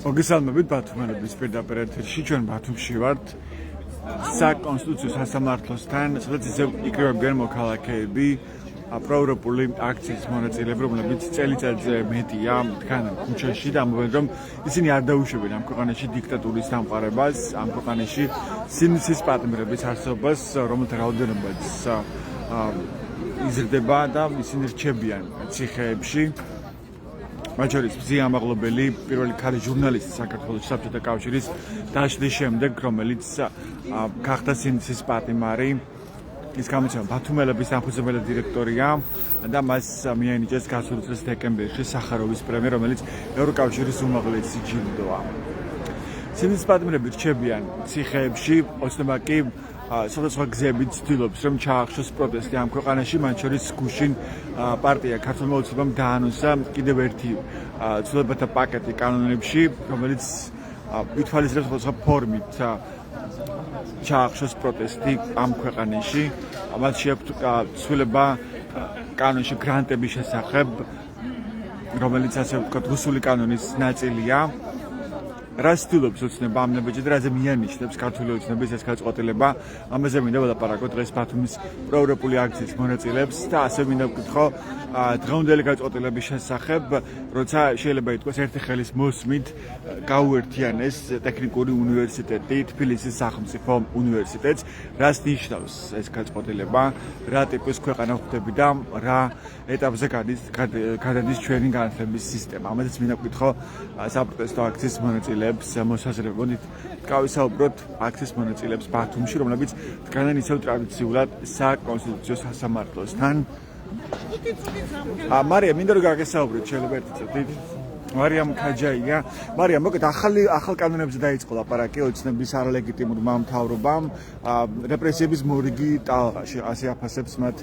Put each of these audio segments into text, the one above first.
მოგესალმებით ბათუმელების პირდაპირ ეთერში ჩვენ ბათუმში ვართ საკონსტიტუციო სასამართლოსთან, სადაც ისევ იკრიბებიან მოქალაქეები, პროევროპული აქციის მონაწილეები, რომლებიც წელიწადზე მეტია დგან ქუჩაში და ამბობენ, რომ ისინი არ დაუშვებენ ამ ქვეყანაში დიქტატურის დამყარებას, ამ ქვეყანაში სინდისის პატიმრების არსებობას, რომელთა რაოდენობაც იზრდება და ისინი რჩებიან ციხეებში. მათ შორის მზია ამაღლობელი პირველი ქალი ჟურნალისტი საქართველოს საბჭოთა კავშირის დაშლის შემდეგ, რომელიც გახდა სინდისის პატიმარი. ის გამოცემა ბათუმელების სამფუძველი დირექტორია და მას მიენიჭეს გასული წლის დეკემბერში სახაროვის პრემია, რომელიც ევროკავშირის უმაღლესი ჯილდოა. სინდისის პატიმრები რჩებიან ციხეებში, ოცნება კი სხვადასხვა გზებით ცდილობს, რომ ჩაახშოს პროტესტი ამ ქვეყანაში, მათ შორის გუშინ პარტია ქართულმა ოცნებამ დაანონსა კიდევ ერთი ცვლილებათა პაკეტი კანონებში, რომელიც ითვალისწინებს სხვადასხვა ფორმით ჩაახშოს პროტესტი ამ ქვეყანაში. მათ შეაქვთ ცვლილება კანონში გრანტების შესახებ, რომელიც ასე ვთქვათ, რუსული კანონის ნაწილია. რას ცდილობს ოცნება ამ ნაბიჯად, რაზე მიანიშნებს ქართული ოცნების ეს გაწყვეტილება? ამაზე მინდა ველაპარაკოთ დღეს ბათუმის პროევროპული აქციის მონაწილეებს და ასე მინდა ვკითხო დღევანდელი გაწყვეტილების შესახებ, როცა შეიძლება ითქვას ერთი ხელის მოსმით გაუერთიანეს ტექნიკური უნივერსიტეტი თბილისის სახელმწიფო უნივერსიტეტს. რას ნიშნავს ეს გაწყვეტილება? რა ტიპის ქვეყანა ვხვდები და რა ეტაპზე გადადის ჩვენი განათლების სისტემა? ამაზეც მინდა ვკითხო საპროტესტო აქციის მონაწილეებს. მოსაზრებოდით გავისაუბროთ აქციის მონაწილეებს ბათუმში, რომლებიც დგანან ისევ ტრადიციულად საკონსტიტუციო სასამართლოსთან. მარია, მინდა რომ გაგესაუბროთ შეიძლება ერთი წუთით. მარიამ ქაჯაია. მარიამ, მოგეთ ახალ კანონებზე დაიწყო ლაპარაკი ოცნების არალეგიტიმურმა მთავრობამ, რეპრესიების მორიგი ტალღაში, ასე აფასებს მათ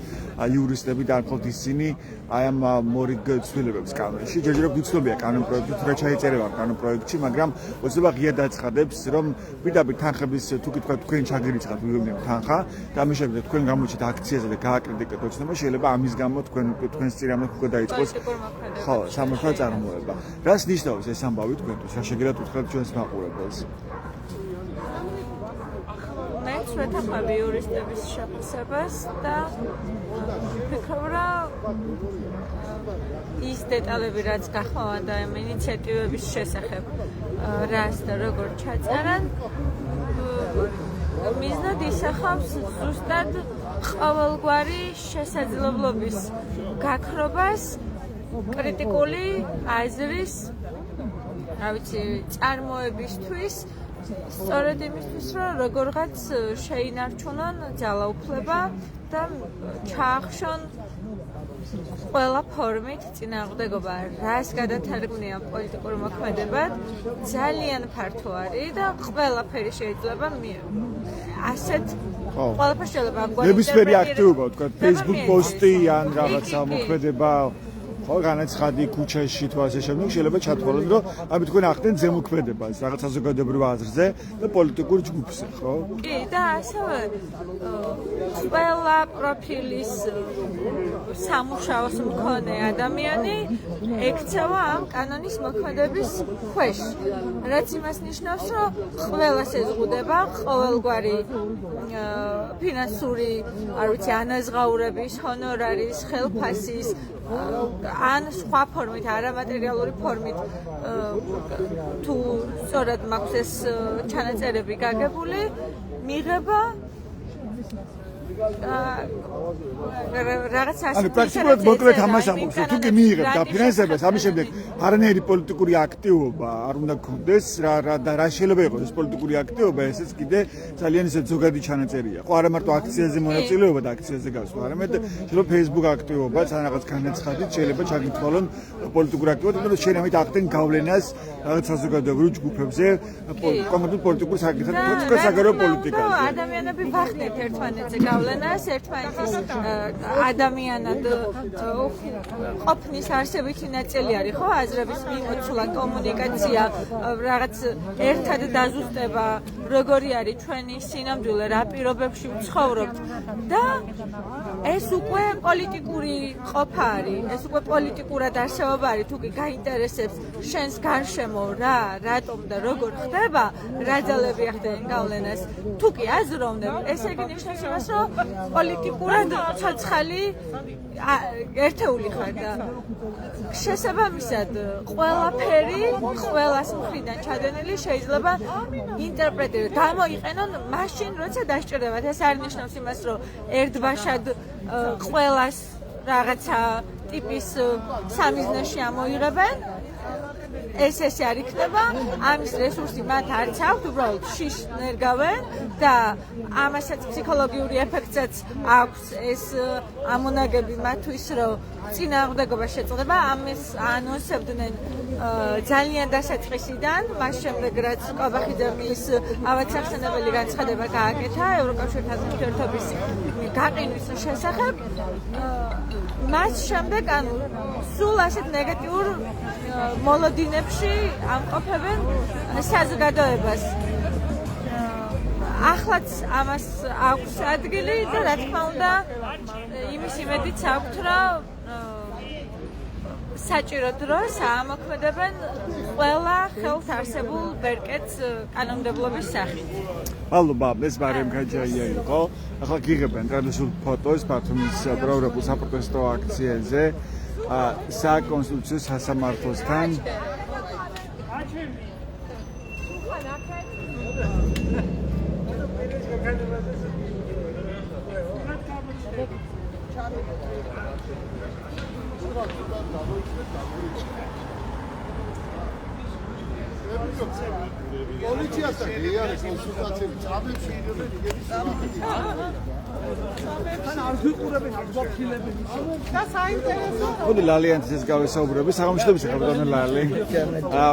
იურისტები და არხოთ ისინი აი ამ მორიგ ცვლილებებს კანონში. ჯერჯერობით უცნობია კანონპროექტი თუ რა ჩაიწერება კანონპროექტში, მაგრამ ოცნება ღიად აცხადებს, რომ პირდაპირ თანხების თუ კითხავთ თქვენ ჩაგირიცხათ ვიღებნებ თანხა და ამის შემდეგ თქვენ გამოჩით აქციაზე და გააკრიტიკეთ ოცნება, შეიძლება ამის გამო თქვენს წინააღმდეგ უკვე დაიწყოს ხო, სამართალ წარმოება. რას ნიშნავს ეს ამბავი თქვენთვის? რა შეგიძლიათ უთხრათ ჩვენს მაყურებელს? მე ვეთანხმები იურისტების შეფასებას და ვფიქრობ, რომ ის დეტალები, რაც გახლავდა ამ ინიციატივების შესახებ, რას და როგორ ჩაწერან, მიზნად ისახავს ზუსტად ყოველგვარი შესაძლებლობის გაქრობას კრიტიკული აზრის, რა ვიცი, წარმოებისთვის, სწორედ იმისთვის, რომ როგორღაც შეინარჩუნონ ძალაუფლება და ჩაახშონ ყველა ფორმით წინააღმდეგობა. რას გადათარგმნია პოლიტიკურ მოქმედებად, ძალიან ფართო არის და ყველაფერი შეიძლება ასეთ ყველაფერს შეიძლება ამგვარი ნებისმიერი აქტივობა, თქვა Facebook პოსტი ან რაღაცა მოქმედება, ხო, განაცხადი ქუჩაში თუ ასე შემდეგ შეიძლება ჩათვალოთ, რომ ამით თქვენ ახდენ ზემოქმედებას რაღაც საზოგადოებრივ აზრზე და პოლიტიკურ ჯგუფზე, ხო? კი, და ასევე ყველა პროფილის სამუშაოს მქონე ადამიანი ექცევა ამ კანონის მოქმედების ქვეშ. რაც იმას ნიშნავს, რომ ყველას ეზღუდება ყოველგვარი ფინანსური, არ ვიცი, ანაზღაურების, ჰონორარის, ხელფასის ან სხვა ფორმით, არამატერიალური ფორმით თუ სწორად მაქვს ეს ჩანაწერები გაგებული, მიღება რაღაც ასე. ანუ პრაქტიკულად მოკლედ ამას ამბობს, თუ კი მიიღებ დაფინანსებას, ამის შემდეგ არანაირი პოლიტიკური აქტივობა არ უნდა გქონდეს, რა შეიძლება იყოს ეს პოლიტიკური აქტივობა, ესეც კიდე ძალიან ისე ზოგადი ჩანაწერია. ხო, არა მარტო აქციაზე მონაწილეობა და აქციაზე გასვლა, არამედ შეიძლება Facebook აქტივობაც ან რაღაც განაცხადით შეიძლება ჩაგითვალონ პოლიტიკური აქტივობა, თუმცა შენ ამით ახდენ გავლენას რაღაც საზოგადოებრივ ჯგუფებზე, კონკრეტულ პოლიტიკურ საკითხებზე, თუ საგარეო პოლიტიკაზე. ადამიანები ვახდენთ ერთმანეთზე გავლენას გავლენას ერთმანეთის ადამიანად ყოფნის არსებითი ნაწილი არის ხო აზრების მიმოცვლა კომუნიკაცია რაღაც ერთად დაზუსტება როგორი არის ჩვენი სინამდვილე რა პირობებში ვცხოვრობთ და ეს უკვე პოლიტიკური ყოფა არის ეს უკვე პოლიტიკურად არსებობა არის თუ კი გაინტერესებს შენს გარშემო რა რატომ და როგორ ხდება რა ძალები ახდენენ გავლენას თუ კი აზროვნებ ესე იგი ნიშნავს იმას რომ პოლიტიკურად ცოცხალი ერთეული ხარ და შესაბამისად ყველაფერი ყველას მხრიდან ჩადენილი შეიძლება ინტერპრეტირდეს გამოიყენონ მაშინ როცა დასჭირდებათ ეს არ ნიშნავს იმას რომ ერთბაშად ყველას რაღაცა ტიპის სამიზნეში ამოიღებენ ეს არ იქნება ამის რესურსი მათ არც აქვს უბრალოდ შიშს ნერგავენ და ამასაც ფსიქოლოგიური ეფექტიც აქვს ეს ამონაგები მათთვის რომ წინააღმდეგობა შეწყდება ამის ანონსებდნენ ძალიან დასაწყისიდან მას შემდეგ რაც ყაბახიძემლის ავადსახსენებელი განცხადება გააკეთა ევროკავშირთან ურთიერთობის გაყინვის შესახებ მას შემდეგ ანუ სულ ასეთ ნეგატიურ მოლოდინებში ამყოფებენ საზოგადოებას ახლაც ამას აქვს ადგილი და რა თქმა უნდა იმის იმედიც აქვთ რომ საჭირო დროს აამოქმედებენ ყველა ხელთ არსებულ ბერკეტს კანონმდებლობის სახით. მადლობა, ეს მარიამ გაჯაია იყო. ახლა გიღებენ ტრადიციულ ფოტოს ბათუმის პროევროპულ საპროტესტო აქციაზე საკონსტიტუციო სასამართლოსთან. პოლიციასთან რეალი კონსულტაციები წამებში იდებენ იგების თან არ ვიყურებენ არ გვაფრთხილებენ და საინტერესო მოდი ლალიანთის გავესაუბრები სახელმწიფოების ხალხო ლალი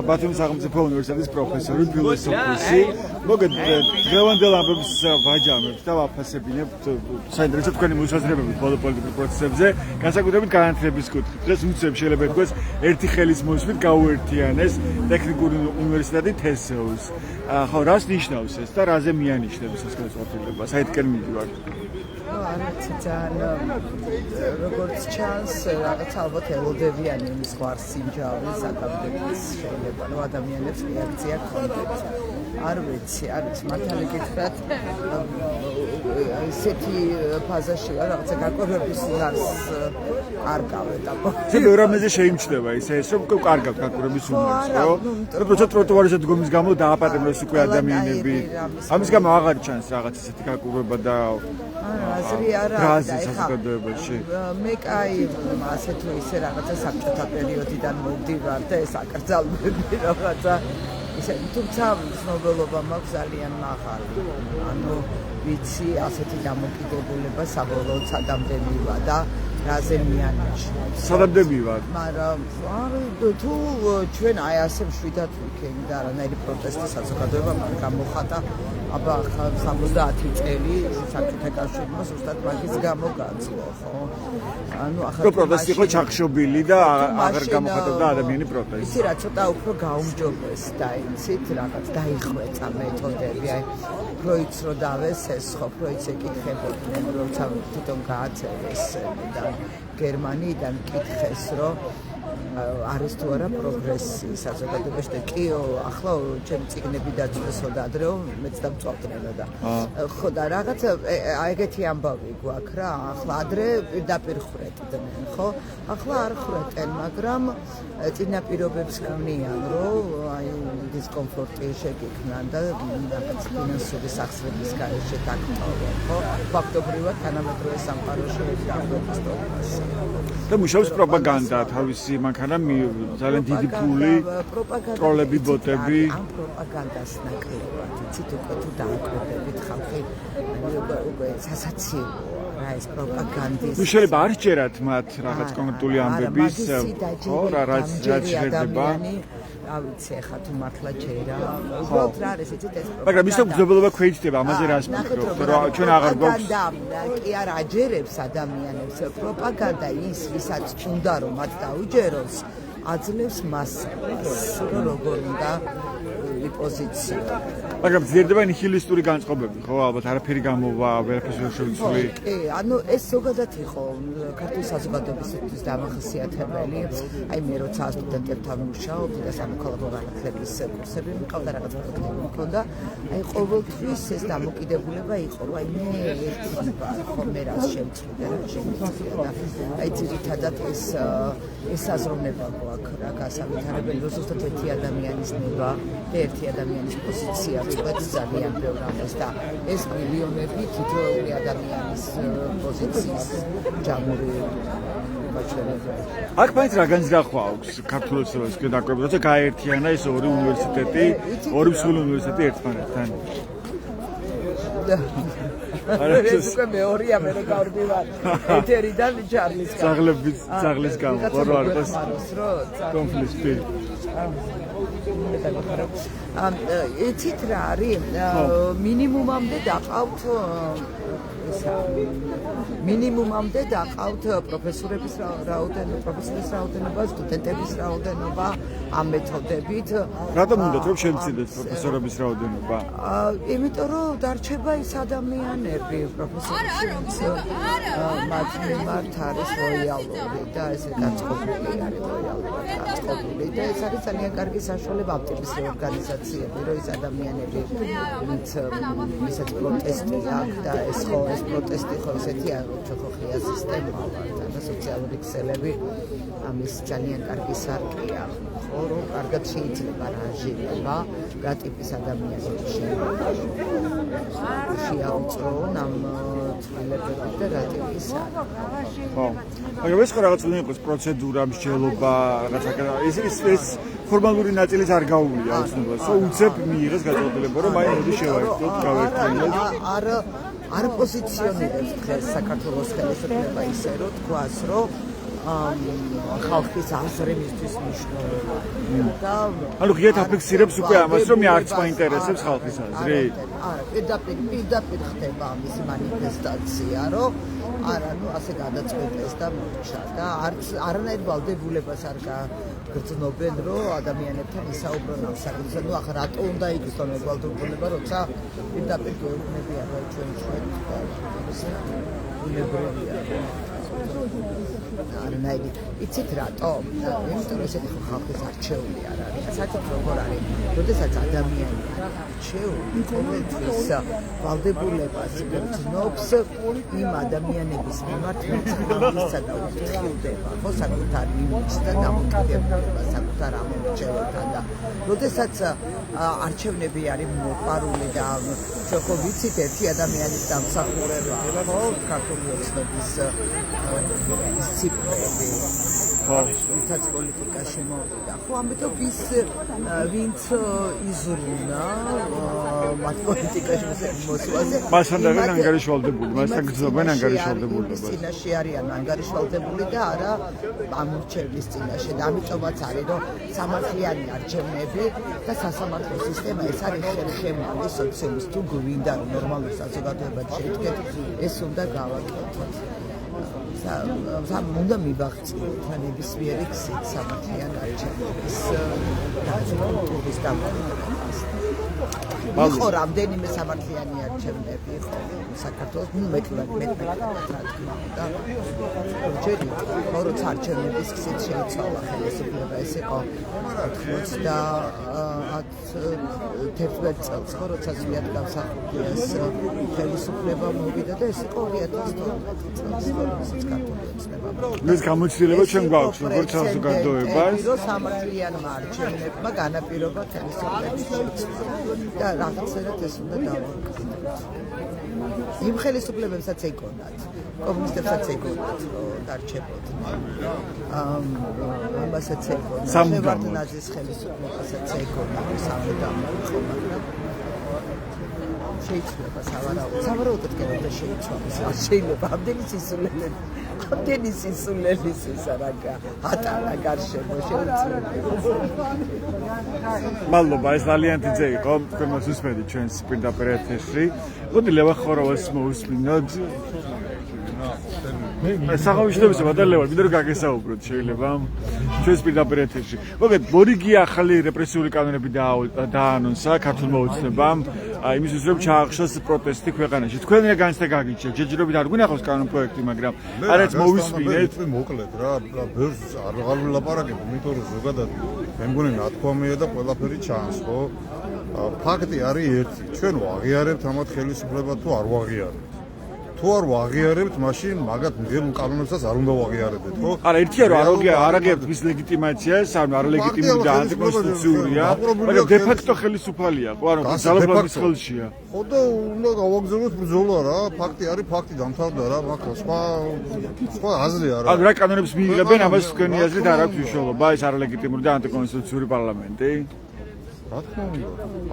ბათუმის სახელმწიფო უნივერსიტეტის პროფესორი ფილოსოფოსი მოგეთ დღევანდელ ამბებს ვაჯამებთ და ვაფასებინებთ საინტერესო თქვენი მოსაზრებები ბოლო პოლიტიკურ პროცესებზე განსაკუთრებით განათლების კუთხით დღეს უცებ შეიძლება ითქვას ერთი ხელის მოსვლით გაუერთიანეს ტექნიკური უნივერსიტეტი თესეუს ხო რას ნიშნავს ეს და რაზე მიანიშნებს ეს განსხვავება საერთკენ მიდივარ არც ძალიან როგორც ჩანს რაღაც ალბათ ელოდებიან იმის ხარსინჯავის აკადემიის შეიძლება რომ ადამიანებს რეაქცია ქონდეს არ ვიცი მართალი გითხრათ ესეთი ფაზაში ვარ რაღაცა გაკვირვების უნარს არ გავეტაპო რამეზე შეიმჩნევა ეს რომ კარგავთ გაკვირვების უნარს ხო როცა ტროტუარზე დგომის გამო დააპატიმრეს უკვე ადამიანები ამის გამო აღარ ჩანს რაღაც ესეთი გაკვირვება და აზრი არა საზოგადოებაში მე კაი ასე თუ ისე რაღაცა საბჭოთა პერიოდიდან მოვდივარ და ეს აკრძალვები რაღაცა ისე თუმცა ცნობილობა მაქვს ძალიან მაღალი ანუ ვიცი ასეთი დამოკიდებულება საბოლოოდ სადამდე მივა და რაზე მიანიშნებს სადამდე მივა მაგრამ თუ ჩვენ აი ასე მშვიდად ვიქენ და არანაირი პროტესტი საზოგადოებამ არ გამოხატა აბა 70 წელი საბჭოთა კავშირმა ზუსტად მაგის გამო გაძლო ხო ანუ ახლა პროტესტი იყო ჩახშობილი და აღარ გამოხატავდა ადამიანი პროტესტს იცი რა ცოტა უფრო გაუმჯობეს და იცით რაღაც დაიხვეწა მეთოდები აი პროიც რო დავესეს ხო პროიც ეკითხებოდნენ როცა თვითონ გააწერეს და გერმანიიდან კითხეს რომ არის თუ არა პროგრესი საზოგადოებაში და კიო ახლა ჩემი წიგნები დაწვესო და ადრეო მეც დამწვავდნენ და ხო და რაღაც ეგეთი ამბავი გვაქვს რა ახლა ადრე პირდაპირ ხრეტდნენ ხო ახლა არ ხრეტენ მაგრამ წინაპირობებს ქმნიან რომ აი დისკომფორტი შეგექმნან და რაღაც ფინანსური სახსრების გარეშე დაგტოვონ ხო ფაქტობრივად თანამედროვე სამყაროში დაგვეპასტოვას და მუშაობს პროპაგანდა თავისი მანქანა ძალიან დიდი ფული ტროლები ბოტები ამ პროპაგანდას ნაკლებად იცით უკვე თუ დააკვირდებით ხალხი უკვე სასაცილოა რა ეს პროპაგანდის ნუ შეიძლება არ სჯერათ მათ რაღაც კონკრეტული ამბების ხო რა რაც ჟერდება რა ვიცი ახლა თუ მართლა ჯერა უბრალოდ რა არის იცით ეს მაგრამ ის გრძნობელობა ქვეითდება ამაზე რას ფიქრობთ რომ ჩვენ აღარ გვაქვს კი არ აჯერებს ადამიანებს პროპაგანდა ის ვისაც უნდა რომ მათ დაუჯეროს აძლევს მასალას რომ როგორ უნდა პოზიცია მაგრამ ძირდება ნიჰილისტური განწყობები ხო ალბათ არაფერი გამოვა ვერაფერს ვერ შევიცვლი კი ანუ ეს ზოგადად იყო ქართული საზოგადოებისთვის დამახასიათებელი აი მე როცა სტუდენტებთან ვმუშაობდი და სამოქალაქო განათლების კურსები მიყავდა რაღაც პროექტები მქონდა აი ყოველთვის ეს დამოკიდებულება იყო რომ აი მე ერთი ვარ ხო მე რას შევცვლი და რა შემიძლია და აი ძირითადად ეს აზროვნება გვაქვს რა გასავითარებელი რომ ზუსტად ერთი ადამიანის ნება და ერთი ადამიანის პოზიცია წვეთს ძალიან ბევრ ამას და ეს მილიონები თითოეული ადამიანის პოზიციის ჯამური ბაჩელები. აქ მაინც რა განზრახვა აქვს ქართულ სკოლაში დაკვირვება, როცა გააერთიანა ეს ორი უნივერსიტეტი, ორი მსხვილი უნივერსიტეტი ერთმანეთთან. ეს უკვე მეორეა მე რომ გავდივარ ეთერიდან ჯარლისგან. ძაღლის გამო, ხო არ ყოს კონფლიქტი. იცით რა არის მინიმუმამდე დაყავთ მინიმუმამდე დაყავთ პროფესორების რაოდენობა, სტუდენტების რაოდენობა ამ მეთოდებით. რატომ უნდა რომ შემცირდეს პროფესორების რაოდენობა? იმიტომ რომ დარჩება ის ადამიანები პროფესორებს მათ მიმართ არის ლოიალური და ესე განწყობილი არის ლოიალური განწყობილი და ეს არის ძალიან კარგი საშუალება ამ ტიპის ორგანიზაციები რომ ეს ადამიანები ვინც ისეთ პროტესტი აქვს და ეს პროტესტი ხო ესეთია რომ ხო ხია სისტემა და სოციალური ქსელები ამის ძალიან კარგი სარკია ხო რომ კარგად შეიძლება რაჟირება რა ტიპის ადამიანები შეაუწყრონ ამ ცვლილებებით და რა ტიპის ხო მაგრამ ეს ხო რაღაც უნდა იყოს პროცედურა მსჯელობა რაღაც ეს ფორმალური ნაწილიც არ გაუვლია აუცილებლად ხო უცებ მიიღეს გაწყვეტილება რომ აი მოდი შევაერთოთ გავერთიანოთ არ პოზიციონირებს დღეს საქართველოს ხელისუფლება ისე რომ თქვას რომ ხალხის აზრებისთვის მნიშვნელოვანია და ანუ ღიად აფიქსირებს უკვე ამას რომ მე არც მაინტერესებს ხალხის აზრი არა პირდაპირ ხდება ამის მანიფესტაცია რომ არა ნუ ასე გადაწყვეტეს და მოჩა და არც არანაირ ვალდებულებას არ გრძნობენ რომ ადამიანებთან ისაუბრონ ამ საკითხზე ნუ ახლა რატო უნდა იყოს ამ ვალდებულება როცა პირდაპირ გეუბნები არა ჩვენ უნებრივია არანაირი იცით რატო იმიტომ რომ ესეთი ხალხის არჩეული არ არის საერთოდ როგორ არის როდესაც ადამიანი არჩეული ყოველთვის ვალდებულებას გრძნობს იმ ადამიანების მიმართ მეცნიერებისა და უხილდება ხო საკუთარ იმიჯს და დამოკიდებულებას საკუთარ ამორჩევლთან და როდესაც არჩევნები არის მოპარული და ხო ვიცით ერთი ადამიანის დამსახურება ხო ქართული ოცნების ციფრები ვინც პოლიტიკაში მოვიდა ხო ამიტომ ვინც იზრუნა მათ პოლიტიკაში მოსვლაზე მასთან არის ანგარიშვალდებული მასთან გრძნობენ ანგარიშვალდებულობას წინაშე არიან ანგარიშვალდებული და არა ამორჩევლის წინაშე და ამიტომაც არის რომ სამართლიანი არჩევნები და სასამართლო სისტემა ეს არის ხერხემალი სოციალისტ თუ გვინდა რომ ნორმალურ საზოგადოებად შეიდგეთ ეს უნდა გავაკეთოთ უნდა მიბაღწიოთ ნებისმიერი გზით სამართლიან არჩევნების კულტურის დამყარებას. იყო რამდენიმე სამართლიანი არჩევნები იყო საქართველოს მეტად რა თქმა უნდა. ჯერ იყო როცა არჩევნების გზით შეიცვალა ხელისუფლება ეს იყო 91 წელს ხო როცა ზვიად გამსახურდიას ხელისუფლება მოვიდა და ეს იყო 2012 წელს ეს გამოცდილება ჩვენ გვაქვს როგორც საზოგადოებას რომ სამართლიანმა არჩევნებმა განაპირობა ხელისუფლების შეცვლა და რაღაცერად ეს უნდა დავაკეთოთ. იმ ხელისუფლებებსაც ეკონათ, კომუნისტებსაც ეკონათ, რომ დარჩებოდნენ. ამასაც ეკონათ. შევარდნაძის ხელისუფლებასაც ეკონათ, სამუდამო იყო, მაგრამ შეიძლება სავარაუდოდ კიდევ შეიძლება შეიძლება ამდენი სისულელის ისა რა ატარა გარშემო შეიძლება მადლობა ეს ძალიან დიდზე იყო თქვენ მას უსმენთ ჩვენს პირდაპირ ეთერში მოდი ლევან ხოროვას მოусმინოთ საღამოშტობის ბატალიონი მინდა რომ გაგესაუბროთ შეიძლება ჩვენს პირდაპირ ეთერში მოგეთ მორიგი ახალი რეპრესიული კანონები დაანონსა ქართულმა ოცნებამ იმისთვის რომ ჩაახშოს პროტესტი ქვეყანაში თქვენ რა განცდა გაგიჩნია ჯერჯერობით არ გვინახავს კანონ პროექტი მაგრამ არაც მოვისმინეთ მოკლედ რა ბევრს არ ვილაპარაკებ იმიტომ რომ ზოგადად მე მგონი ნათქვამია და ყველაფერი ჩანს ხო ფაქტი არის ერთი ჩვენ ვაღიარებთ ამათ ხელისუფლება თუ არ ვაღიარებთ თუ არ ვაღიარებთ მაშინ მაგათ მგებულ კანონებსაც არ უნდა ვაღიარებდეთ ხო არა ერთია რომ არ აღიარებთ მის ლეგიტიმაციას ან არ ლეგიტიმური და ანტიკონსტიტუციურია მაგრამ დე ფაქტო ხელისუფალია ხო ანუ ძალაუფლების ხელშია ხო და უნდა გავაგზავნოთ ბრძოლა რა ფაქტი არის ფაქტი დამთავრდა რა მაგრამ სხვა აზრია რა ანუ რა კანონებს მიიღებენ ამას თქვენი აზრით არ აქვს მნიშვნელობა ეს არ ლეგიტიმური და ანტიკონსტიტუციური პარლამენტი რა თქმა უნდა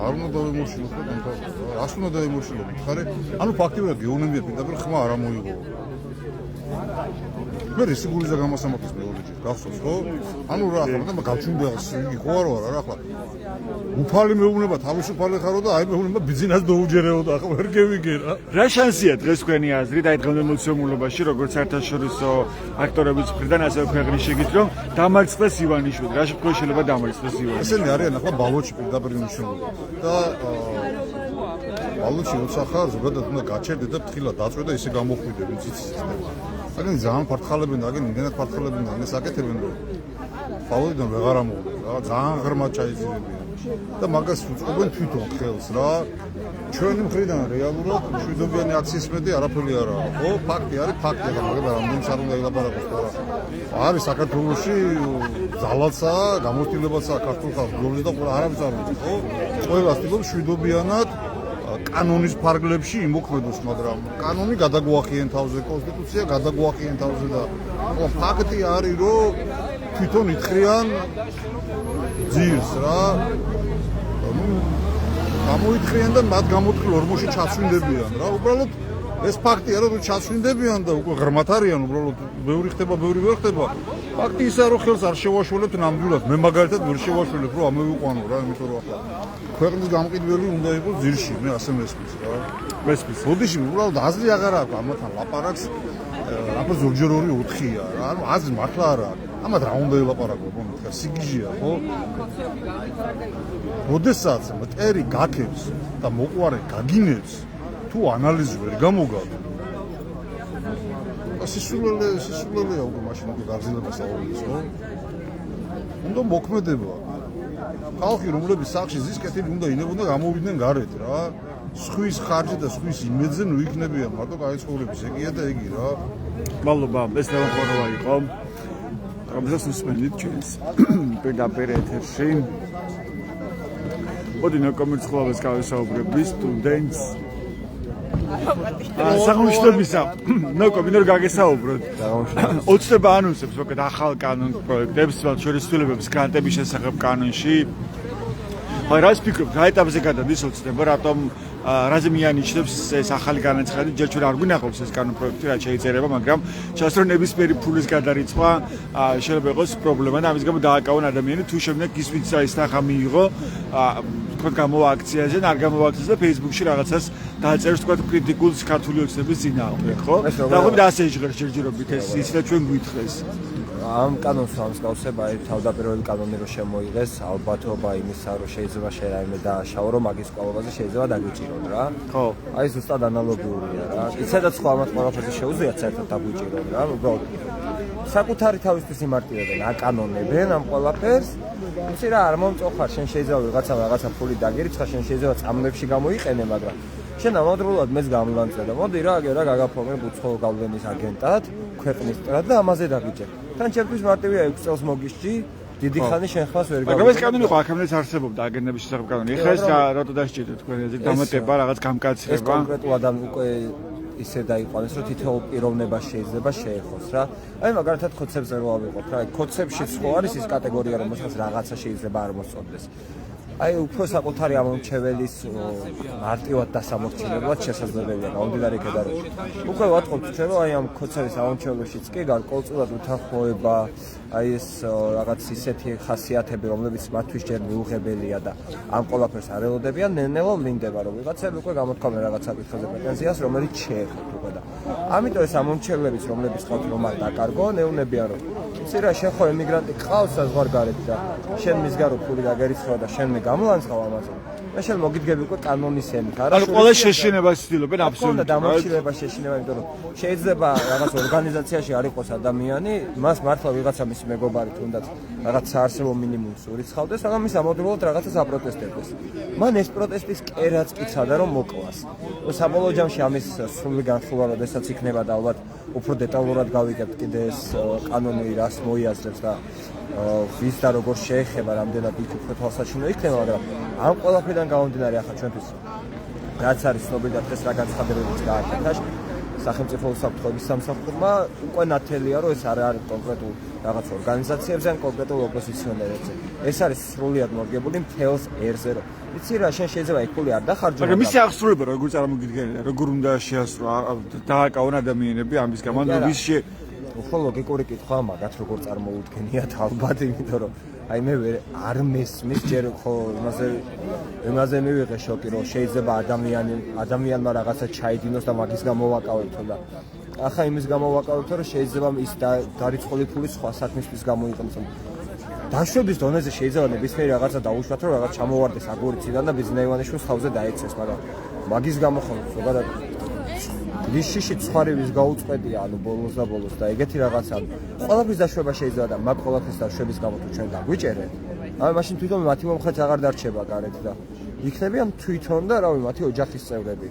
არ უნდა დავემორჩილოთ და დამთავრდა რას უნდა დავემორჩილოთ ხარე ანუ ფაქტიურად გეუბნებია პირდაპირ ხმა არ ამოიღო მე რესიგურიზა გამოსამართლეს მეურვეჯი გახსოვს ხო ანუ რა ახლა გავჩუნდა იგი ხო არ ვარ ახლა უფალი მეუბნება თავისუფალი ხარო და აი მეუბნება ბიზნეს დაუჯერეო და ახლა ვერ გევიგე რა შანსია დღეს თქვენი აზრით აი დღევანდელ მოცემულობაში როგორც საერთაშორისო აქტორების მხრიდან ასევე ქვეყნის შეგით რომ დამარცხდეს ივანიშვილი რა შემთხვევაში შეიძლება დამარცხდეს ივანიშვილი ესენი არიან ახლა ბალოჩი პირდაპირ მნიშვნელობა და ბალოჩი როცა ხარ ზოგადად უნდა გაჩერდე და ფრთხილად დაწვე და ისე გამოხვიდე ვიცი სისტემა აგენ ძალიან ფართხალებენ და აგენ იმდენად ფართხალებენ და ეს აკეთებენ რომ ბალოდიდან ვეღარ ამოვიდეს რა ძალიან ღრმა ჩაიზრებიან და მაგას უწყობენ თვითონ ხელს რა ჩვენი მხრიდან რეალურად მშვიდობიანი აქციის მეტი არაფერი არაა ხო ფაქტი არის ფაქტი და მაგრამ რამდენიც არ უნდა ელაპარაკოს რა არის საქართველოში ძალაცა გამოცდილებაცა ქართულ ხალხს გლოვლის და არავის არ უნდა ხო ყველა ცდილობს მშვიდობიანად კანონის ფარგლებში იმოქმედოს მაგრამ კანონი გადაგვახიენ თავზე კონსტიტუცია გადაგვახიენ თავზე და ფაქტი არის რომ თვითონ ითხრიან ძირს რა გამოითხრიან და მათ გამოთხრილ ორმოში ჩასვინდებიან რა უბრალოდ ეს ფაქტია რომ ჩასვინდებიან და უკვე ღრმათ არიან უბრალოდ ბევრი ხდება ბევრი ვერ ხდება ფაქტი ისაა რომ ხელს არ შევაშველებთ ნამდვილად მე მაგალითად ვერ შევაშველებ რომ ამოვიყვანო რა იმიტომ რომ ახლა ქვეყნის გამყიდველი უნდა იყოს ძირში მე ასე მესმის რა მესმის ბოდიში უბრალოდ აზრი აღარ აქვს ამათან ლაპარაკს აბა ზოგჯერ 2-4-ია რა ანუ აზრი მართლა არ აქვს ამათ რა უნდა ელაპარაკო მომეთ სიგიჟია ხო როდესაც მტერი გაქებს და მოყვარე გაგინებს თუ ანალიზი ვერ გამოგავ სისულელეა უკვე მაშინ უკვე გაგზელებას აუდის ხო უნდა მოქმედება ხალხი რომლების სახში ზის კეთილი უნდა ინებონ და გამოვიდნენ გარეთ რა სხვის ხარჯი და სხვის იმედზე ნუ იქნებიან მარტო კაი ცხოვრების ეგია და ეგი რა მადლობა ეს ლევან ხოროვა იყო რომელსაც უსმენთ ჩვენს პირდაპირ ეთერში მოდი ნაკომერცხოვლებას გავესაუბრები სტუდენტს საღამოშტობისა ნოკო მინდა რომ გაგესაუბროთ ოცნება ანონსებს მოკლედ ახალ კანონ პროექტებს შორის ცვლილებებს გრანტების შესახებ კანონში აი რას ფიქრობთ რა ეტაპზე გადადის ოცნება რატომ რაზე მიანიჭებს ეს ახალი განაცხადი ჯერ ჩვენ არ გვინახავს ეს კანონ პროექტი რაც შეიძლება მაგრამ ჩანს რომ ნებისმიერი ფულის გადარიცხვა შეიძლება იყოს პრობლემა და ამის გამო დააკავონ ადამიანი თუ შემდეგ ისვიც ის ნახა მიიღო თქო გამოვა აქციაზე და არ გამოვა აქციაზე და Facebook-ში რაღაცას დააწერს თქო კრიტიკულ ქართული ოცნების წინააღმდეგ ხო და ხო დაასეჟღერს ჯერჯერობით ეს ისე ჩვენ გვითხრეს ამ კანონს ამსგავსება აი თავდაპირველი კანონი რო შემოიღეს ალბათობა იმისა რომ შეიძლება შეერამე დააშაო რომ მაგის კვალობაზე შეიძლება დაგვიჭირონ რა ხო აი ზუსტად ანალოგიურია რა იცადაც ხო ამათ ყველაფერზე შეუძლიათ საერთოდ დაგვიჭირონ რა უბრალოდ საკუთარი თავისთვის იმარტივებენ აკანონებენ ამ ყველაფერს იცი რა არ მომწოხარ შენ შეიძლება რაღაცა ფული დაგერიცხა შენ შეიძლება წამლებში გამოიყენე მაგრამ შენ ამავდროულად მეც გამლანწე და მოდი რა გაგაფორმე უცხო გავლენის აგენტად ქვეყნის ტრად და ამაზე დაგიჭერ თან ჩემთვის მარტივია 6 წელს მოგისჭი დიდი ხანი შენ ხმას ვერ მაგრამ ეს კანონი ხო აქამდეც არსებობდა აგენტების შესახებ კანონი ეხლა ეს რატო დასჭირდა თქვენ ეს დამატება რაღაც გამკაცრება ეს კონკრეტულად უკვე ისე დაიყვანეს რომ თითოეულ პიროვნებას შეიძლება შეეხოს რა აი მაგალითად კოცებზე რო ავიღოთ რა კოცებშიც ხო არის ის კატეგორია რომელსაც რაღაცა შეიძლება არ მოსწონდეს აი უფრო საკუთარი ამომრჩეველის მარტივად დასამორჩილებლად შესაძლებელია გამომდინარე იქედან რომ უკვე ვატყობთ ჩვენ რომ აი ამ ქოცევის ამომრჩეველებშიც კი გარკვეულწილად უთანხმოება აი ეს რაღაც ისეთი ხასიათები რომლებიც მათთვის ჯერ მიუღებელია და ამ ყველაფერს არ ელოდებიან ნელ-ნელა ვლინდება რომ ვიღაცები უკვე გამოთქვამენ რაღაც საკითხებზე პრეტენზიას რომელიც შეეხოთ უკვე და ამიტომ ეს ამომრჩეველებიც რომლებიც ხავთ რომ არ დაკარგო ნეუნებიან რომ იცი რა შენ ხო ემიგრანტი ყავს საზღვარგარეთ და შენ მისგან რო ფული დაგერიცხვა და შენ მე გამოლანცხავ ამაზე და შენ მოგიდგები უკვე კანონის ემით არა ანუ ყველა შეშინებას ცდილობენ აბსოლუტურად და დამორჩილება შეშინება იმიტომ რომ შეიძლება რაღაც ორგანიზაციაში არ იყოს ადამიანი მას მართლა ვიღაცა მისი მეგობარი თუნდაც რაღაც საარსებო მინიმუმს ურიცხავდეს მაგრამ ის ამავდროულად რაღაცას აპროტესტებს მან ეს პროტესტის კერაც კი ცადა რომ მოკლას საბოლოო ჯამში ამის სრული განხილვა როდესაც იქნება და ალბათ უფრო დეტალურად გავიგებთ კიდე ეს კანონი რას მოიაზრებს და ვის და როგორ შეეხება რამდენად იქ უფრო თვალსაჩინო იქნება მაგრამ ამ ყველაფერიდან გამომდინარე ახლა ჩვენთვის რაც არის ცნობილი და დღეს რა განცხადებებიც გააკეთა სახელმწიფო უსაფრთხოების სამსახურმა უკვე ნათელია რომ ეს არ არის კონკრეტულ რაღაც ორგანიზაციებზე ან კონკრეტულ ოპოზიციონერებზე ეს არის სრულიად მორგებული მთელს ერზე რომ იცი რა შენ შეიძლება იქ ფული არ დახარჯო მაგრამ მისი აღსრულება როგორ წარმოგიდგენია როგორ უნდა შეასრულო დააკავონ ადამიანები ამის გამო ვის უფრო ლოგიკური კითხვა მაგათ როგორ წარმოუდგენიათ ალბათ იმიტომ რომ აი მე არ მესმის ჯერ ხო იმაზე მივიღე შოკი რომ შეიძლება ადამიანმა რაღაცა ჩაიდინოს და მაგის გამო ვაკავებთო და ახლა იმის გამო ვაკავებთო რომ შეიძლება ის დარიცხული ფული სხვა საქმისთვის გამოიყენოს დაშვების დონეზე შეიძლება ნებისმიერი რაღაცა დაუშვათ რომ რაღაც ჩამოვარდეს აგურიციდან და ბიზნეივანიშვილს თავზე დაეცეს მაგრამ მაგის გამო ხო ზოგადად ვიშიში ცხარივის გაუწყვეტია ანუ ბოლოს და ეგეთი რაღაცა ყველაფრის დაშვება შეიძლება და მაგ ყველაფრის დაშვების გამო თუ ჩვენ დაგვიჭერეთ აი მაშინ თვითონ მათი მომხრეც აღარ დარჩება გარეთ და იქნებიან თვითონ და რავი მათი ოჯახის წევრები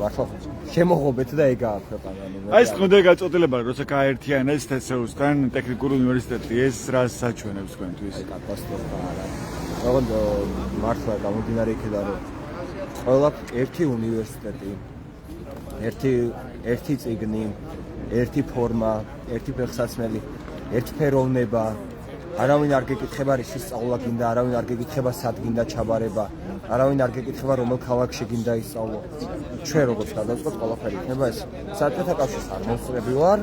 მართლა შემოღობეთ და ეგაა ქვეყანა აი ეს ხმდა გაწოდილება როცა გაერთიანეს TSU-სთან ტექნიკური უნივერსიტეტი ეს რას საჩვენებს თქვენთვის კატასტროფა არა ოღონდ მართლა გამომდინარე იქიდან რომ ყველა ერთი უნივერსიტეტი ერთი წიგნი, ერთი ფორმა, ერთი ფეხსაცმელი, ერთი ფეროვნება. არავინ არ გეკითხება რის სწავლა გინდა, არავინ არ გეკითხება სად გინდა ჩაბარება, არავინ არ გეკითხება რომელ ქალაქში გინდა ისწავლო. ჩვენ როგორც გადავწყვეტ ყველაფერი იქნება ეს. საბჭოთა კავშირს არ მოსწრები ვარ,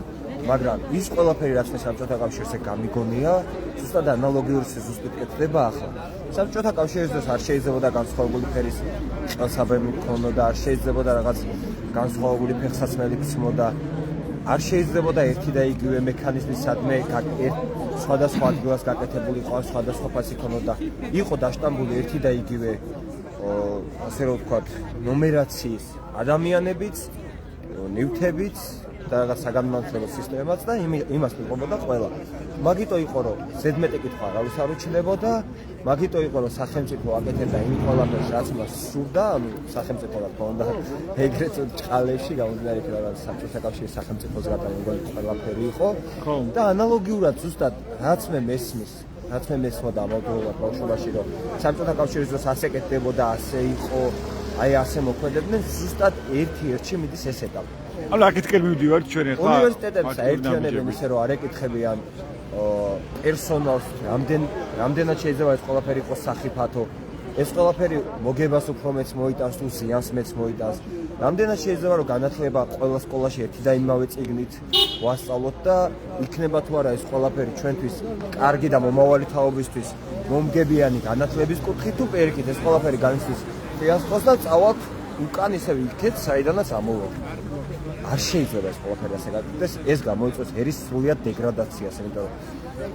მაგრამ ის ყველაფერი რაც მე საბჭოთა კავშირზე გამიგონია, ზუსტად ანალოგიური ზუსტად კეთდება ახლა. საბჭოთა კავშირის დროს არ შეიძლებოდა განსხვავებული ფერის წელსაბემი ქონოდა, არ შეიძლებოდა რაღაც განსხვავებული ფეხსაცმელი გცმოდა, არ შეიძლებოდა ერთი და იგივე მექანიზმი სადმე სხვადასხვა ადგილას გაკეთებული იყო, სხვადასხვა ფასი ქონოდა. იყო დაშტამბული ერთი და იგივე ასე რომ ვთქვათ, ნუმერაციის ადამიანებიც, ნივთებიც და რაღაც საგანმანათლებლო სისტემაც და იმას მიყვებოდა ყველა. მაგიტო იყო რომ ზედმეტი კითხვა არავის არ უჩნდებოდა, მაგიტო იყო რომ სახელმწიფო აკეთებდა იმ ყველაფერს რაც მას სურდა, ანუ სახელმწიფო რა თქმა უნდა ეგრეთ ჭყალებში გამომდინარე იქ რაღაც საბჭოთა კავშირის სახელმწიფოს გადამდგარი ყველაფერი იყო და ანალოგიურად ზუსტად რაც მე მესმოდა ამავდროულად ბავშვობაში რომ საბჭოთა კავშირის დროს ასე კეთდებოდა, ასე იყო, აი ასე მოქმედებდნენ, ზუსტად ერთ-ერთში მიდის ეს ეტაპი. ანუ აქეთკენ მივდივართ ჩვენ ახლა უნივერსიტეტებს აერთიანებენ ისე რომ არ ეკითხებიან პერსონალს რამდენად შეიძლება ეს ყველაფერი იყოს სახიფათო ეს ყველაფერი მოგებას უფრო მეც მოიტანს თუ ზიანს მეც მოიტანს რამდენად შეიძლება რომ განათლება ყველა სკოლაში ერთი და იმავე წიგნით ვასწავლოთ და იქნება თუ არა ეს ყველაფერი ჩვენთვის კარგი და მომავალი თაობისთვის მომგებიანი განათლების კუთხით თუ პირიქით ეს ყველაფერი განიცდის ფიასკოს და წავალთ უკან ისევ იქეთ საიდანაც ამოვედი არ შეიძლება ეს ყველაფერი ასე გაკეთდეს ეს გამოიწვევს ერის სრულიად დეგრადაციას იმიტომ რომ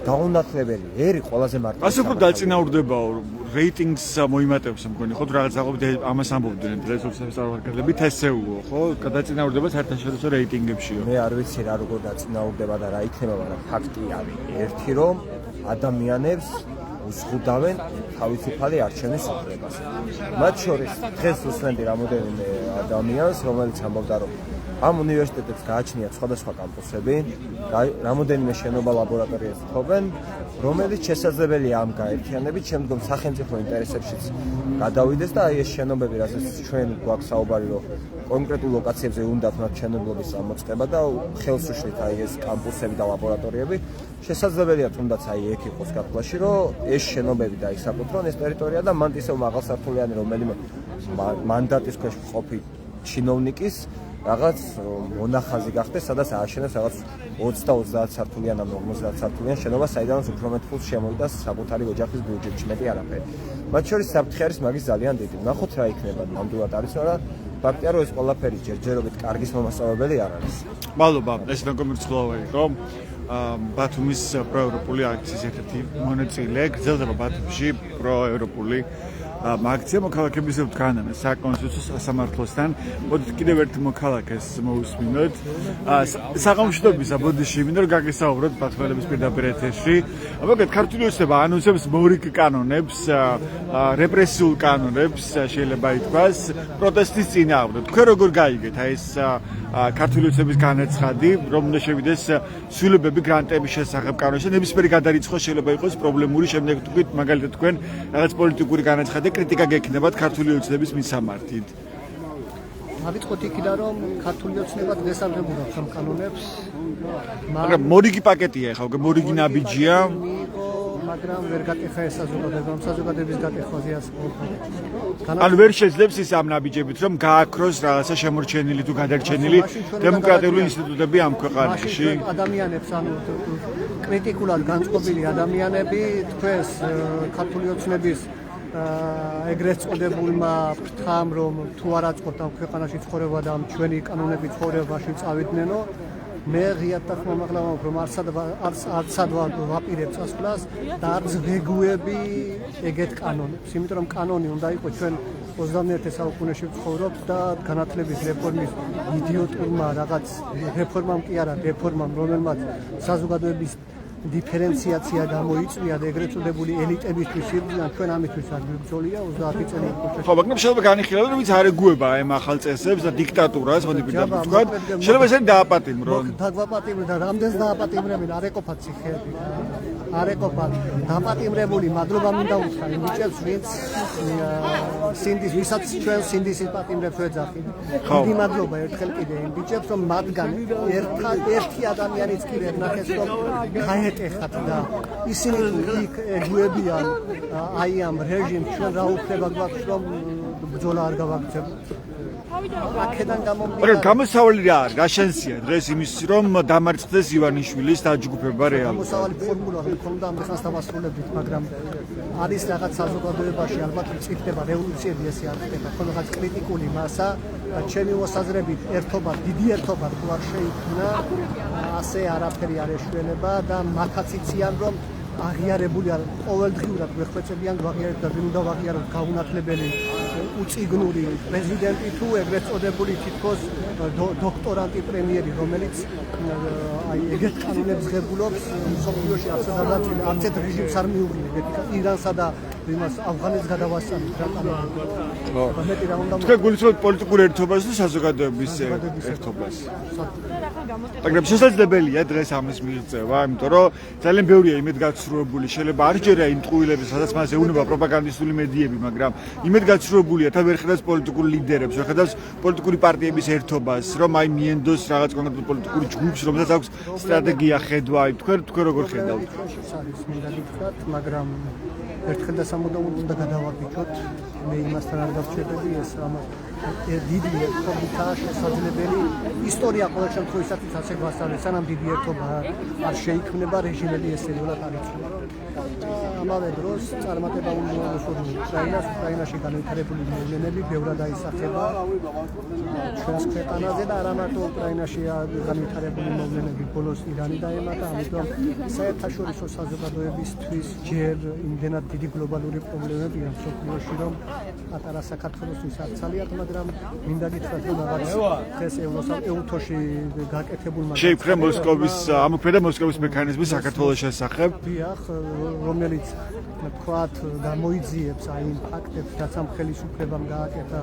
დაუნათლებელი ერი ყველაზე მარტივი ასე უფრო დაწინაურდებაო რეიტინგს მოიმატებს მგონი ხო თუ რაღაც აყოფით ამას ამბობდნენ რესურსების წარმომადგენლები TSU-ო ხო გადაწინაურდება საერთაშორისო რეიტინგებშიო მე არ ვიცი რა როგორ დაწინაურდება და რა იქნება მაგრამ ფაქტი არის ერთი რომ ადამიანებს უზღუდავენ თავისუფალი არჩევნის უფლებას მათ შორის დღეს უსმენდი რამოდენიმე ადამიანს რომელიც ამბობდა რომ ამ უნივერსიტეტებს გააჩნიათ სხვადასხვა კამპუსები, რამოდენიმე შენობა ლაბორატორიას თხოვენ, რომელიც შესაძლებელია ამ გაერთიანებით შემდგომ სახელმწიფო ინტერესებშიც გადავიდეს და აი ეს შენობები, რასაც ჩვენ გვაქვს საუბარი, რომ კონკრეტულ ლოკაციებზე უნდათ მათ მშენებლობის ამოწყება და ხელს უშლით აი ეს კამპუსები და ლაბორატორიები, შესაძლებელია თუნდაც აი ეგ იყოს გაფლაში, რომ ეს შენობები დაისაკუთრონ ეს ტერიტორია და მანდ ისევ მაღალსართულიანი რომელიმე მანდატის ქვეშ მყოფი ჩინოვნიკის რაღაც მონახაზი გახდეს, სადაც ააშენებს რაღაც 20-30 სართულიან ან 50 სართულიან შენობა, საიდანაც უფრო მეტ ფულს შემოვიდას საკუთარი ოჯახის ბიუჯეტში, მეტი არაფერი. მათ შორის საფრთხე არის მაგის ძალიან დიდი. ნახოთ რა იქნება, ნამდვილად არის, მაგრამ ფაქტია, რომ ეს ყველაფერი ჯერჯერობით კარგის მომასწავლებელი არ არის. მადლობა, ეს ნაკომირცხოვა იყო. ბათუმის პროევროპული აქციის ერთ-ერთი მონაწილე, გრძელდება ბათუმში პროევროპული აქცია მოქალაქეების თხანან საკონსტიტუციო სასამართლოსთან. მოდით კიდევ ერთ მოქალაქეს მოусმინოთ. საღამოშტობის ბოდიში მინდა რომ გაგესაუბროთ ბათუმელების პირდაპირ ეთერში. მოგეთ ქართული ოცნება ანონსებს მორიგ კანონებს, რეპრესიულ კანონებს შეიძლება ითქვას პროტესტის წინააღმდეგ. თქვენ როგორ გაიგეთ აი ეს ქართული ოცნების განაცხადი, რომ უნდა შევიდეს სრულებები გრანტების შესახებ კანონში, ნებისმიერი გადარიცხვა შეიძლება იყოს პრობლემური, შემდეგ თქვით მაგალითად თქვენ რაღაც პოლიტიკური განაცხადი კრიტიკა გექნებათ ქართული ოცნების მისამართით. ავიწყოთ იქიდან რომ ქართული ოცნება დღეს აღებურობს ამ კანონებს. მაგრამ მორიგი პაკეტია ახლა, მორიგი ნაბიჯია. მაგრამ ვერ გაკეთა ეს საზოგადოება, ამ საზოგადოების გაკეთვაზე ან ვერ შეძლებს ის ამ ნაბიჯებით რომ გააქროს რაღაცა შემორჩენილი თუ გადარჩენილი დემოკრატიული ინსტიტუტები ამ ქვეყანაში. ადამიანებს ანუ კრიტიკულად განწყობილი ადამიანები თქვენს ქართული ოცნების ეგრეთ წოდებულმა ფრთამ რომ თუ არ აწყობთ ამ ქვეყანაში ცხოვრება და ამ ჩვენი კანონები ცხოვრებაში წავიდნენ, მე ღიად დახმამაღლავ რომ არცად ვაპირებ წასვლას და არც ვეგუები ეგეთ კანონებს, იმიტომ რომ კანონი უნდა იყოს ჩვენ 21 საუკუნეში ვცხოვრობთ და განათლების რეფორმის იდიოტურმა რაღაც რეფორმამ კი არა რეფორმამ რომელმაც საზოგადოების დიფერენციაცია გამოიწვია და ეგრეთ წოდებული ელიტებისთვის სიბრძნე ჩვენ ამისთვის არ გვიბრძოლია 30 წელი უკვე. ხო, მაგრამ შეიძლება განიხილავთ რომ ის არ ეგუება ამ ახალ წესებს და დიქტატურას, მოდი პირდაპირ ვთქვათ. შეიძლება ესენი დააპატიმრონ. დაგვაპატიმრონ და რამდენს დააპატიმრებინ არ ეყოფათ ციხეები. არ ეყოფათ დაპატიმრებული მადლობა მინდა უთხრა იმ ბიჭებს ვინც სინდის ვისაც ჩვენ სინდისის პატიმრებს ვეძახით. დიდი მადლობა ერთხელ კიდე იმ ბიჭებს რომ მათგან ერთი ადამიანიც კი ვერ ნახეს რომ გაეტეხათ და ისინი იქ ეგუებიან აი ამ რეჟიმს ჩვენ რა უფლება გვაქვს რომ ბრძოლა არ გავაგრძელოთ. აქედან გამომდინარე გამოსავალი რა არის? რა შანსია დღეს იმის რომ დამარცხდეს ივანიშვილის დაჯგუფება რეალურად? გამოსავალი ფორმულა რომ ქონდა ამ დღეს დავასრულებდით, მაგრამ არის რაღაც საზოგადოებაში ალბათ მწიფდება რევოლუციები ესე არ ხდება, ხოლო რაღაც კრიტიკული მასა ჩემი მოსაზრებით ერთობა, დიდი ერთობა თუ არ შეიქმნა, ასე არაფერი არ ეშველება და მათაც იციან რომ აღიარებული არ ყოველდღიურად გვეხმეწებიან გვაღიარებთ და ვინ უნდა ვაღიაროთ გაუნათლებელი უწიგნური პრეზიდენტი თუ ეგრეთ წოდებული თითქოს დოქტორანტი პრემიერი რომელიც აი ეგეთ კანონებს ღებულობს მსოფლიოში არც ერთ რეჟიმს არ მიუღია ირანსა და იმას ავღანეთს გადავასწავლით რა კანონი. ხო. თქვენ გულისხმობთ პოლიტიკურ ერთობას და საზოგადოების ერთობას. მაგრამ შესაძლებელია დღეს ამის მიღწევა, იმიტომ რომ ძალიან ბევრია იმედგაცრუებული, შეიძლება არ ჯერა იმ ტყუილებს, სადაც მას ეუნება პროპაგანდისტული მედიები, მაგრამ იმედგაცრუებულია და ვერ ხედავს პოლიტიკურ ლიდერებს, ვერ ხედავს პოლიტიკური პარტიების ერთობას, რომ აი მიენდოს რაღაც კონკრეტულ პოლიტიკურ ჯგუფს, რომელსაც აქვს სტრატეგია, ხედვა, თქვენ როგორ ხედავთ? არის მინდა გითხრათ, მაგრამ ერთხელ და სამუდამოდ უნდა გადავაბიჯოთ, მე იმასთან არ გავჩერდები ეს ამას დიდი ერთობითაა შესაძლებელი ისტორია ყოველ შემთხვევაში ასე გვასწავლეს, სანამ დიდი ერთობა არ შეიქმნება რეჟიმები ესეულად არ იცვლება. ამავე დროს წარმატება უნდა უკრაინას, უკრაინაში განვითარებული მოვლენები ბევრად აისახება ჩვენს ქვეყანაზე და არა მარტო უკრაინაში განვითარებული მოვლენები ბოლოს ირანი დაემატა, ამიტომ საერთაშორისო საზოგადოებისთვის ჯერ იმდენად დიდი გლობალური პრობლემებია მსოფლიოში, რომ პატარა საქართველოსთვის არ ცალიათ, მაგრამ მინდა გითხრათ, რომ რაღაც დღეს ეუთოში გაკეთებულმა შეიფრა მოსკოვის ამოქმედა მოსკოვის მექანიზმი საქართველოს შესახებ. დიახ, რომელიც თქვათ გამოიძიებს აი იმ ფაქტებს, რაც ამ ხელისუფლებამ გააკეთა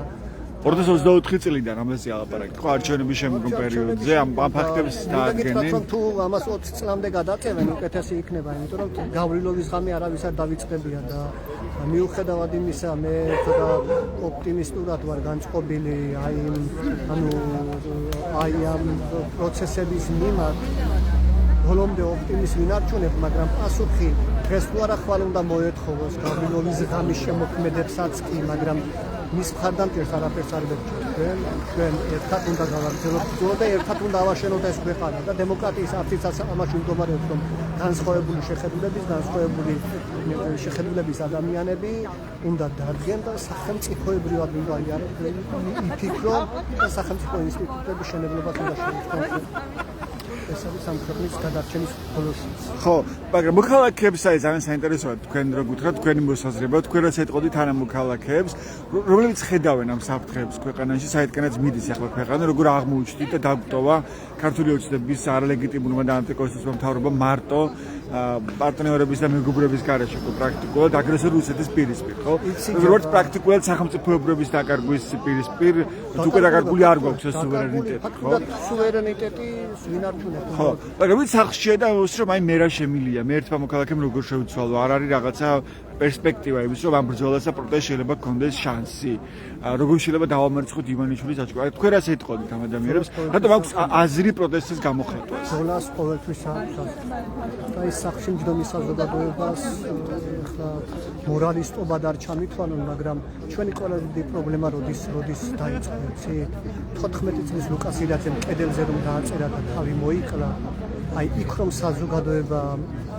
2024 წლიდან ამაზე ალაპარაკი ხო არჩევნების შემდგომ პერიოდზე ამ ფაქტებს დაადგენენ რომ თუ ამას 20 წლამდე გადაწევენ უკეთესი იქნება იმიტომ რომ გავრილოვის ღამე არავის არ დავიწყებია და მიუხედავად იმისა მე ცოტა ოპტიმისტურად ვარ განწყობილი აი ამ პროცესების მიმართ ბოლომდე ოპტიმიზმი ვინარჩუნებ მაგრამ პასუხი დღეს თუ არა ხვალ უნდა მოეთხოვოს გავრილოვის ღამის შემოქმედებსაც კი მაგრამ მის მხარდამჭერს არაფერს არ ვეჭვენ ჩვენ ერთად უნდა გავაგრძელოთ და ერთად უნდა ავაშენოთ ეს ქვეყანა და დემოკრატიის არციც ამაში მდგომარეობს რომ განსხვავებული შეხედულების ადამიანები უნდა დარდგენ და სახელმწიფოებრივად უნდა იფიქრონ და სახელმწიფო ინსტიტუტების შენებლობას უნდა შეეწყონ ეს არის სამხედრის გადარჩენის პოლოსი. ხო, მაგრამ მოქალაქეებს აი ძალიან საინტერესოა თქვენ რო გითხრათ თქვენი მოსაზრება, თქვენ რაც ეტყოდით თანამოქალაქეებს, რომლებიც ხედავენ ამ საფრთხეებს ქვეყანაში, საერთკენაც მიდის ახლა ქვეყანა, როგორ აღმოუჩნდით და დაგვტოვა ქართული ოცნების არალეგიტიმურმა და ანტიკონსტიტუციურმა მთავრობამ მარტო პარტნიორების და მეგობრების გარეშე პრაქტიკულად აგრესორ რუსეთის პირისპირ, ხო? როგორც პრაქტიკულად სახელმწიფოებრების დაკარგვის პირისპირ, უკვე დაკარგული არ გვაქვს ეს სუვერენიტეტი, ხო? სუვერენიტეტი ვინარჩუნებ. ხო, მაგრამ ვიც სახშია და უსრო აი მე რა შემილია, მე ერთმა მოქალაქემ როგორ შევიცვალო, არ არის რაღაცა პერსპექტივა იმის რომ ამ ბრძოლას და პროტესტს შეიძლება გქონდეს შანსი. როგორ შეიძლება დავამარცხოთ ივანიშვილის აჭკვა. თქვენ რას ეტყოდით ამ ადამიანებს? რატომ აქვს აზრი პროტესტის გამოხატვა? ბრძოლას ყოველთვის აქვს. აი სახში მჯდომის საზოგადოებას ახლა მორალისტობა არ ჩამითვალონ, მაგრამ ჩვენი ყველაზე პრობლემა როდის დაიწყო, იცით? 14 წლის ლუკას ირაძემ კედელზე რომ დააწერა და თავი მოიკლა, აი იქ რომ საზოგადოება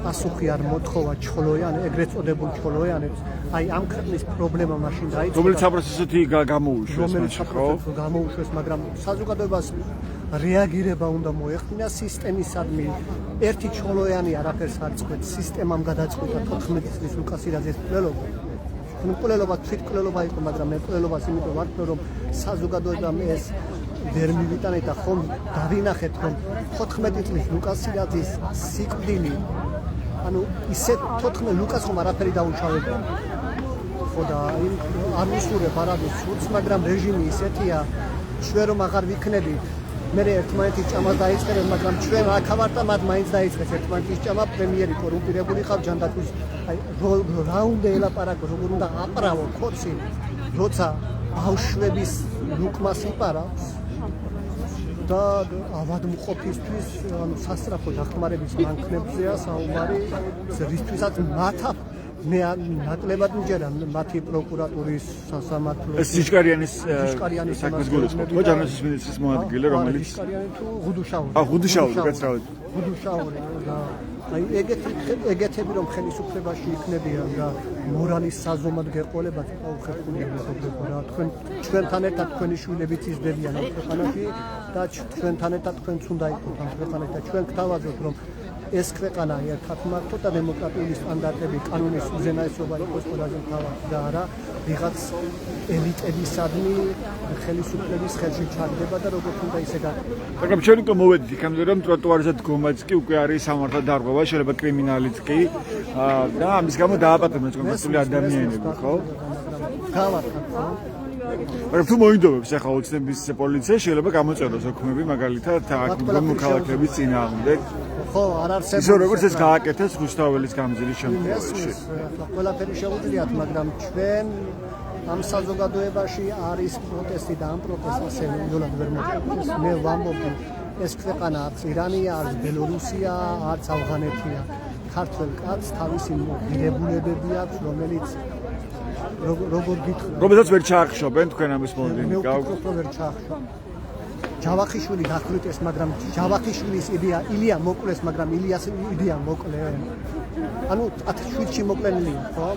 პასუხი არ მოთხოვა ჩხოლოიანე, ეგრეთ წოდებულ ჩხოლოიანებს, აი ამ ქვეყნის პრობლემა მაშინ დაიწყო. რომელიც საპროცესოდ გამოუშვეს, გამოუშვეს, მაგრამ საზოგადოებას რეაგირება უნდა მოეხდინა სისტემისადმი. ერთი ჩხოლოიანი არაფერს არ წყვეტს, სისტემამ გადაწყვეტა 14 წლის ლუკას ირაძეს მკვლელობა. მკვლელობა თვითმკვლელობა იყო, მაგრამ მე მკვლელობას იმიტომ ვარქმევ, რომ საზოგადოებამ ეს ვერ მივიტანეთ და ხომ დავინახეთ, რომ 14 წლის ლუკას ირაძის სიკვდილი ანუ ისე 14 ლუკას ხომ არაფერი დაუშავებია. ხო და არ უსურვებ არაბის სულს, მაგრამ რეჟიმი ისეთია, ჩვენ რომ აღარ ვიქნებით, მე ერთმანეთის ჭამას დაიწყებენ, მაგრამ ჩვენ აქ ვართ და მათ მაინც დაიწყეს ერთმანეთის ჭამა, პრემიერი კორუმპირებული ხარ ჯანდაცვის, აი რა უნდა ელაპარაკო, როგორ უნდა აპრავო ხოცი, როცა ბავშვების ლუკმას იპარავს და ავადმყოფისთვის, ანუ სასწრაფო დახმარების მანქანებზეა საუბარი, რისთვისაც მათ მე ნაკლებად მჯერა მათი პროკურატურის სასამართლო სიჩკარიანის საქმეს გულისხმობთ, ხო, ჯანმრთელობის მინისტრის მოადგილე, რომელიც სიჩკარიანი თუ ღუდუშაური. ღუდუშაური, კაცრავად. ღუდუშაური და აი ეგეთები რომ ხელისუფლებაში იქნებიან და მორალის საზომად გეყოლება უხერხულია მეგობრებო რა ჩვენთან ერთად თქვენი შვილებიც იზრდებიან ამ ქვეყანაში და ჩვენთან ერთად თქვენც უნდა იყოთ ამ ქვეყანაში და ჩვენ გთავაზობთ რომ ეს ქვეყანა ერთად მართოთ და დემოკრატიული სტანდარტები, კანონის უზენაესობა იყოს ყველაზე მთავარი და არა ვიღაც ელიტებისადმი ხელისუფლების ხელში ჩაგდება და როგორც უნდა ისე გაკეთდეს. მაგრამ ჩვენ უკვე მოვედით იქამდე რომ ტროტუარზე დგომაც კი უკვე არის სამართალ დარღვევა, შეიძლება კრიმინალიც კი და ამის გამო დააპატიმრეს კონკრეტული ადამიანები, ხო? გავარკვევთ. მაგრამ თუ მოინდომებს ახლა ოცნების პოლიცია შეიძლება გამოწეროს ოქმები მაგალითად აქ მოქალაქეების წინააღმდეგ. ხო, არ არსებობს. ისე როგორც ეს გააკეთეს რუსთაველის გამზირის შემთხვევაში. ყველაფერი შეუძლიათ, მაგრამ ჩვენ ამ საზოგადოებაში არის პროტესტი და ამ პროტესტს ასე ნამდვილად ვერ მოგვიყვეს. მე ვამბობ, ეს ქვეყანა არც ირანია, არც ბელორუსია, არც ავღანეთია. ქართველ კაცს თავისი ღირებულებები აქვს, რომელიც როგორ გითხრათ, რომელსაც ვერ ჩაახშობენ თქვენ ამის მომდენი მე ვფიქრობ, რომ ვერ ჩაახშობ. ჯავახიშვილი გახვრიტეს, მაგრამ ჯავახიშვილის ილია მოკლეს, მაგრამ ილიას ილია მოკლენ. ანუ 17-ში მოკლენილია, ხო?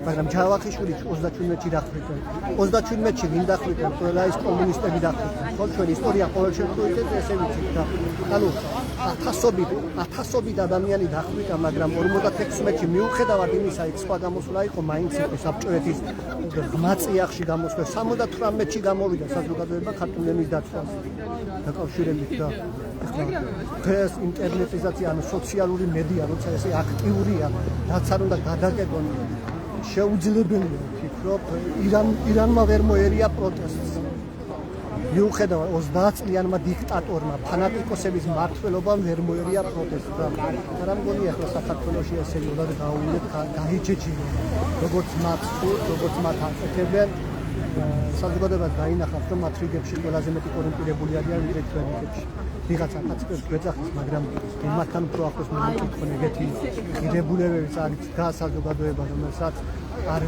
მაგრამ ჯავახიშვილი 37-ში დახვრიტეს. 37-ში ვინ დახვრიტეს? ყველა ის კომუნისტები დახვრიტეს. ხო, ჩვენ ისტორია ყოველ შემთხვევაში ესე ვიცით და ანუ ათასობით ადამიანი დახვრიტა, მაგრამ 56-ში მიუხედავად იმისა, იქ სხვა გამოსვლა იყო, მაინც იყო საბჭოეთის ღმაწიახში გამოსვლა, 78-ში გამოვიდა საზოგადოება ქართული ენის დაცვას დაკავშირებით და დღეს ინტერნეტიზაცია, ანუ სოციალური მედია, როცა ესე აქტიურია, რაც არ უნდა გადაკეთონ შეუძლებელია, ვფიქრობ, ირანმა ვერ მოერია პროტესტს. მიუხედავად 30 წლიანმა დიქტატორმა ფანატიკოსების მმართველობამ ვერ მოერია პროტესტს. რა მგონია ახლა საქართველოში ესე იულად გაუვლეთ გაიჩეჩინო როგორც მათ სურთ, როგორც მათ აკეთებენ. საზოგადოებას დაინახავს რომ მათ რიგებში ყველაზე მეტი კორუმპირებული არიან ვიდრე ჩვენ რიგებში. ვიღაცა კაცებს გვეძახის, მაგრამ მათთან უფრო ახლოს მომიკითხონ ეგეთი ღირებულებები წარით და საზოგადოება რომელსაც არ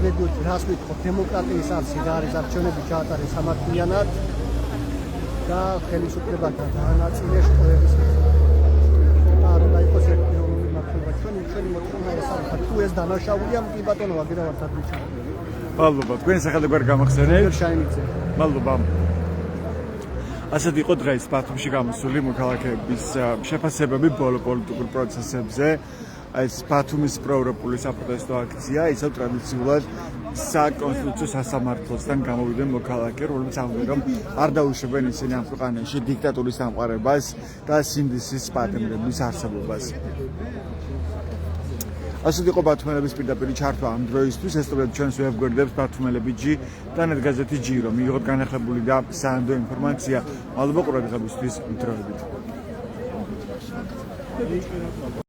ვეგუებით რას ვიტყობ დემოკრატიის არსი და არის არჩევნები ჩაატარეს სამართლიანად და ხელისუფლება გაანაწილეს შტოების არ უნდა იყოს ერთპიროვნული მართლობა ჩვენი მოთხოვნა ეს არის თუ ეს დანაშაულია კი ბატონო ვაგირავართ ადმიჩა მადლობა თქვენ სახელმწიფო გვერ გამახსენეთ შაინიძე მადლობა ასეთ იყო დღეს ბათუმში გამოსული მოქალაქეების შეფასებები ბოლო პოლიტიკურ პროცესებზე ეს ბათუმის პროევროპული საპროტესტო აქცია ისევ ტრადიციულად საკონსტიტუციო სასამართლოსთან გამოვიდნენ მოქალაქე რომლებიც ამბობენ რომ არ დაუშვებენ ისინი ამ ქვეყანაში დიქტატურის დამყარებას და სინდისის პატიმრების არსებობას ასეთ იყო ბათუმელების პირდაპირ ჩართვა ამ დროისთვის ესწრებათ ჩვენს ვებგვერდებს ბათუმელები.g და ნეტგაზეთი G რომ მიიღოთ განახლებული და საანდო ინფორმაცია მადლობა ყურადღებისთვის დროებით